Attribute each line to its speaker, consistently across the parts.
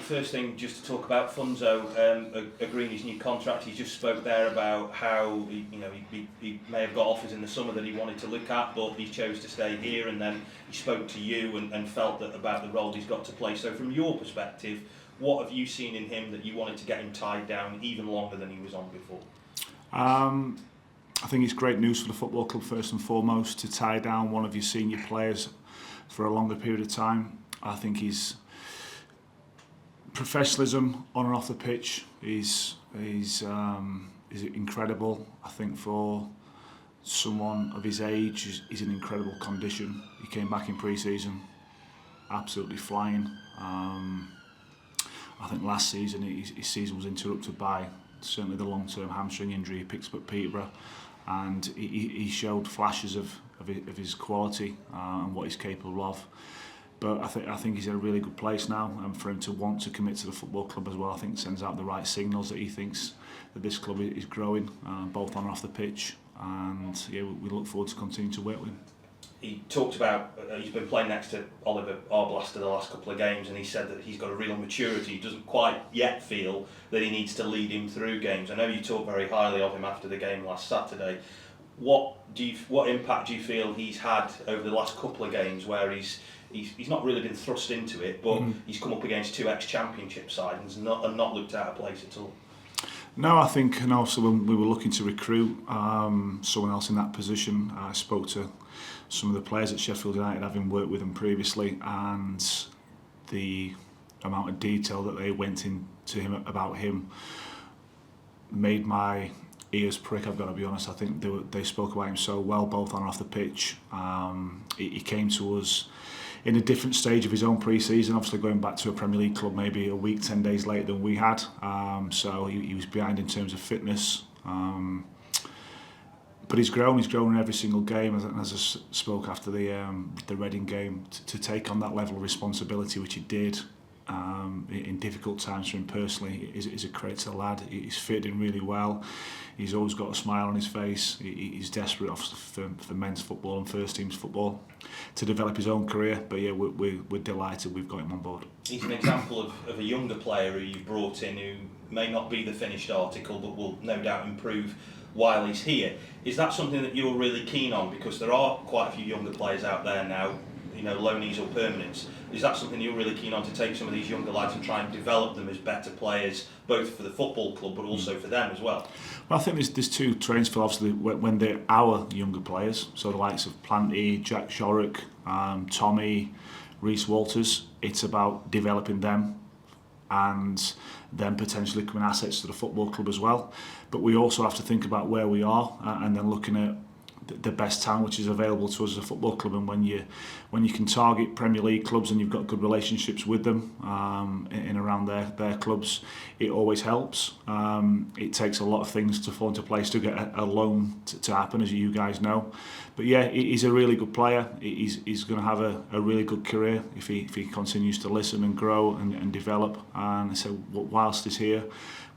Speaker 1: first thing just to talk about Funzo agreeing his new contract. He just spoke there about how he may have got offers in the summer that he wanted to look at, but he chose to stay here, and then he spoke to you and felt that about the role he's got to play. So from your perspective, what have you seen in him that you wanted to get him tied down even longer than he was on before?
Speaker 2: I think it's great news for the football club first and foremost to tie down one of your senior players for a longer period of time. I think his professionalism on and off the pitch is incredible. I think for someone of his age, he's in incredible condition. He came back in pre-season, absolutely flying. I think last season his season was interrupted by certainly the long-term hamstring injury he picked up at Peterborough, and he showed flashes of his quality and what he's capable of. But I think he's in a really good place now, and for him to want to commit to the football club as well, I think sends out the right signals that he thinks that this club is growing, both on and off the pitch. And yeah, we look forward to continuing to work with him.
Speaker 1: He talked about he's been playing next to Oliver Arblaster the last couple of games, and he said that he's got a real maturity. He doesn't quite yet feel that he needs to lead him through games. I know you talked very highly of him after the game last Saturday. What impact do you feel he's had over the last couple of games where he's not really been thrust into it, but he's come up against two ex-championship sides and not looked out of place at all?
Speaker 2: No, I think, and also when we were looking to recruit someone else in that position, I spoke to some of the players at Sheffield United, having worked with them previously, and the amount of detail that they went into him about him made my ears prick. I've got to be honest. I think they spoke about him so well, both on and off the pitch. He came to us in a different stage of his own pre-season, obviously going back to a Premier League club maybe a week, 10 days later than we had. So he was behind in terms of fitness. But he's grown in every single game, as I spoke after the Reading game, to take on that level of responsibility, which he did in difficult times for him personally, is a credit to the lad. He's fitted in really well. He's always got a smile on his face. He's desperate for men's football and first team's football to develop his own career. But yeah, we're delighted we've got him on board.
Speaker 1: He's an example of a younger player who you've brought in who may not be the finished article, but will no doubt improve while he's here. Is that something that you're really keen on? Because there are quite a few younger players out there now, loanees or permanents. Is that something you're really keen on, to take some of these younger lads and try and develop them as better players, both for the football club but also for them as well?
Speaker 2: Well, I think there's two trains for, obviously, when they're our younger players, so the likes of Planty, Jack Shorrock, Tommy, Reece Walters. It's about developing them and then potentially becoming assets to the football club as well. But we also have to think about where we are and then looking at the best talent which is available to us as a football club. And when you can target Premier League clubs and you've got good relationships with them in around their clubs, it always helps. It takes a lot of things to fall into place to get a loan to happen, as you guys know. But yeah, he's a really good player. He's going to have a really good career if he continues to listen and grow and develop. And so whilst he's here,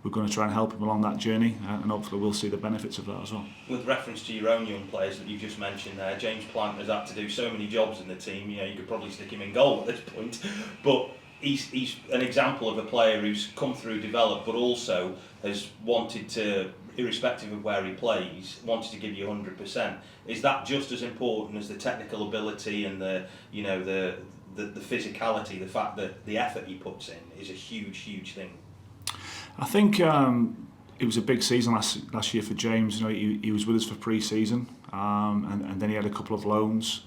Speaker 2: we're going to try and help him along that journey, and hopefully we'll see the benefits of that as well.
Speaker 1: With reference to your own young players that you just mentioned there, James Plant has had to do so many jobs in the team. You could probably stick him in goal at this point, but he's an example of a player who's come through, developed, but also has wanted to, irrespective of where he plays, wanted to give you 100%. Is that just as important as the technical ability and the physicality? The fact that the effort he puts in is a huge thing.
Speaker 2: I think it was a big season last year for James. He was with us for pre-season, and then he had a couple of loans,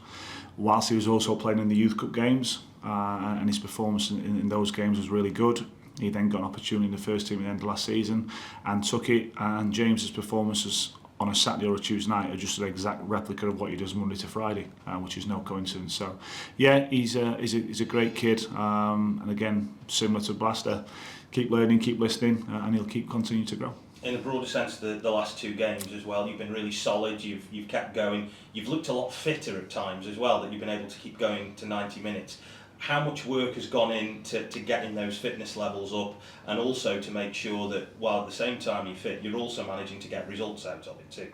Speaker 2: whilst he was also playing in the Youth Cup games, and his performance in those games was really good. He then got an opportunity in the first team at the end of last season and took it, and James's performances on a Saturday or a Tuesday night are just an exact replica of what he does Monday to Friday, which is no coincidence. So yeah, he's a great kid, and again, similar to Blaster, keep learning, keep listening, and he'll keep continuing to grow.
Speaker 1: In a broader sense, the last two games as well, you've been really solid, you've kept going, you've looked a lot fitter at times as well, that you've been able to keep going to 90 minutes. How much work has gone into getting those fitness levels up, and also to make sure that while at the same time you're fit, you're also managing to get results out of it too?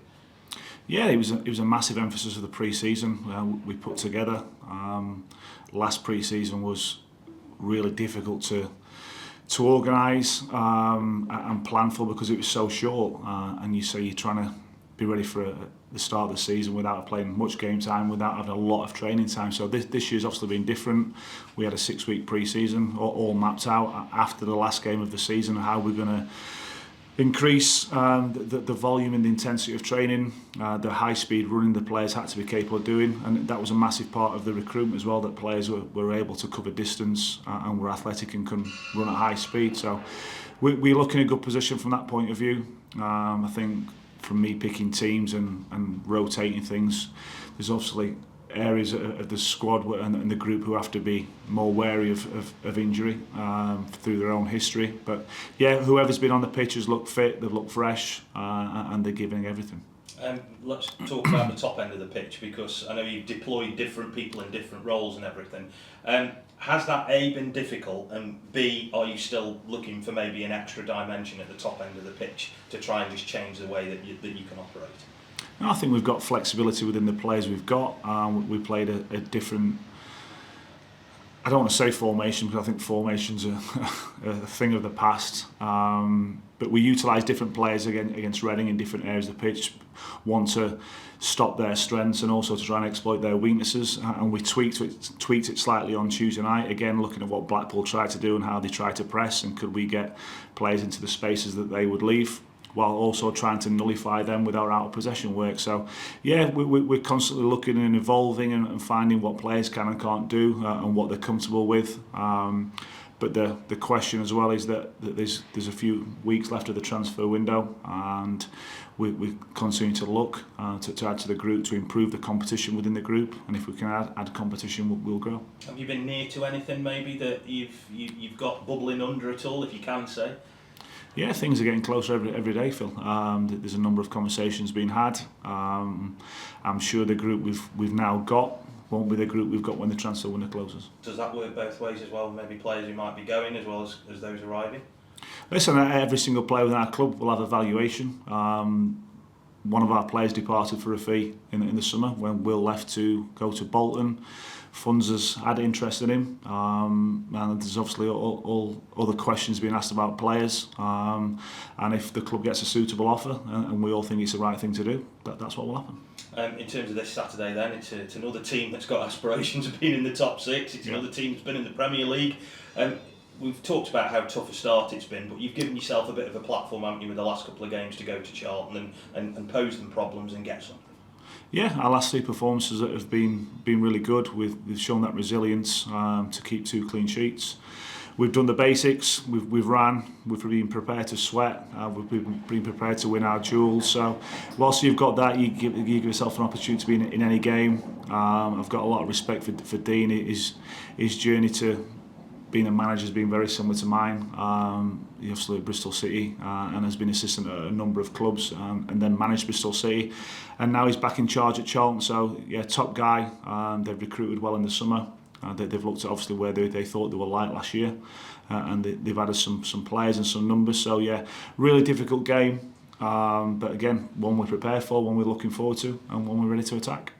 Speaker 2: Yeah, it was a massive emphasis of the pre-season we put together. Last pre-season was really difficult to to organise and plan for, because it was so short. And you're trying to be ready for the start of the season without playing much game time, without having a lot of training time. So this year's obviously been different. We had a 6-week pre-season all mapped out after the last game of the season, how we're going to increase the volume and the intensity of training, the high speed running the players had to be capable of doing, and that was a massive part of the recruitment as well, that players were able to cover distance and were athletic and can run at high speed. So we look in a good position from that point of view. I think from me picking teams and rotating things, there's obviously areas of the squad and the group who have to be more wary of injury through their own history. But yeah, whoever's been on the pitch has looked fit, they've looked fresh, and they're giving everything.
Speaker 1: Let's talk about the top end of the pitch, because I know you've deployed different people in different roles and everything. Has that A, been difficult, and B, are you still looking for maybe an extra dimension at the top end of the pitch to try and just change the way that you can operate?
Speaker 2: I think we've got flexibility within the players we've got. We played a different, I don't want to say formation, because I think formations are a thing of the past. But we utilise different players against Reading in different areas of the pitch, one to stop their strengths and also to try and exploit their weaknesses. And we tweaked it slightly on Tuesday night, again looking at what Blackpool tried to do and how they tried to press, and could we get players into the spaces that they would leave, while also trying to nullify them with our out of possession work. So yeah, we're constantly looking and evolving and finding what players can and can't do, and what they're comfortable with. But the question as well is that there's a few weeks left of the transfer window, and we continue to look to add to the group, to improve the competition within the group, and if we can add competition, we'll grow.
Speaker 1: Have you been near to anything maybe that you've got bubbling under at all, if you can say?
Speaker 2: Yeah, things are getting closer every day, Phil. There's a number of conversations being had. I'm sure the group we've now got won't be the group we've got when the transfer window closes.
Speaker 1: Does that work both ways as well? Maybe players who might be going as well as those arriving?
Speaker 2: Listen, every single player within our club will have a valuation. One of our players departed for a fee in the summer when Will left to go to Bolton. Funds has had interest in him, and there's obviously all other questions being asked about players, and if the club gets a suitable offer and we all think it's the right thing to do, that's what will happen.
Speaker 1: In terms of this Saturday then, it's another team that's got aspirations of being in the top six. It's another team that's been in the Premier League. We've talked about how tough a start it's been, but you've given yourself a bit of a platform, haven't you, with the last couple of games to go to Charlton and pose them problems and get something.
Speaker 2: Yeah, our last 3 performances have been really good. We've shown that resilience to keep 2 clean sheets. We've done the basics. We've ran. We've been prepared to sweat. We've been prepared to win our duels. So, whilst you've got that, you give yourself an opportunity to be in any game. I've got a lot of respect for Dean. His journey to being a manager has been very similar to mine. He obviously at Bristol City and has been assistant at a number of clubs and then managed Bristol City, and now he's back in charge at Charlton. So yeah, top guy. They've recruited well in the summer. They've looked at obviously where they thought they were light last year, and they've added some players and some numbers. So yeah, really difficult game, but again, one we prepare for, one we're looking forward to, and one we're ready to attack.